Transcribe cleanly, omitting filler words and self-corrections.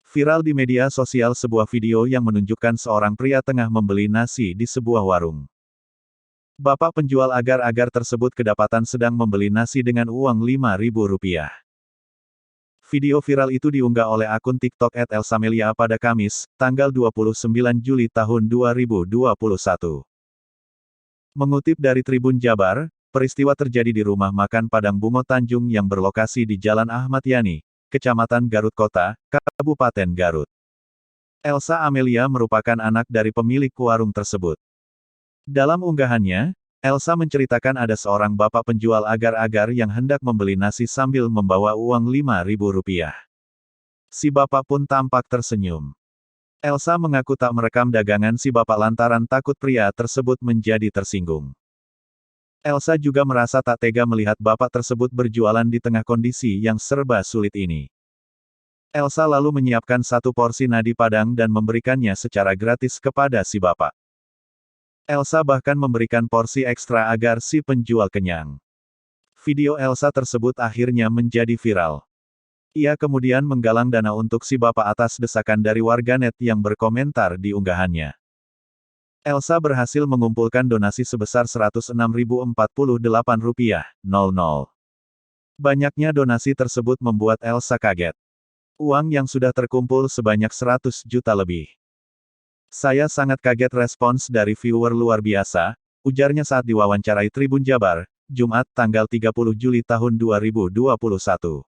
Viral di media sosial sebuah video yang menunjukkan seorang pria tengah membeli nasi di sebuah warung. Bapak penjual agar-agar tersebut kedapatan sedang membeli nasi dengan uang Rp5.000. Video viral itu diunggah oleh akun TikTok @elsamelia pada Kamis, tanggal 29 Juli tahun 2021. Mengutip dari Tribun Jabar, peristiwa terjadi di rumah makan Padang Bungo Tanjung yang berlokasi di Jalan Ahmad Yani, Kecamatan Garut Kota, Kabupaten Garut. Elsa Amelia merupakan anak dari pemilik warung tersebut. Dalam unggahannya, Elsa menceritakan ada seorang bapak penjual agar-agar yang hendak membeli nasi sambil membawa uang Rp5.000. Si bapak pun tampak tersenyum. Elsa mengaku tak merekam dagangan si bapak lantaran takut pria tersebut menjadi tersinggung. Elsa juga merasa tak tega melihat bapak tersebut berjualan di tengah kondisi yang serba sulit ini. Elsa lalu menyiapkan satu porsi nadi Padang dan memberikannya secara gratis kepada si bapak. Elsa bahkan memberikan porsi ekstra agar si penjual kenyang. Video Elsa tersebut akhirnya menjadi viral. Ia kemudian menggalang dana untuk si bapak atas desakan dari warganet yang berkomentar di unggahannya. Elsa berhasil mengumpulkan donasi sebesar Rp106.048. Banyaknya donasi tersebut membuat Elsa kaget. Uang yang sudah terkumpul sebanyak 100 juta lebih. Saya sangat kaget, respons dari viewer luar biasa, ujarnya saat diwawancarai Tribun Jabar, Jumat tanggal 30 Juli tahun 2021.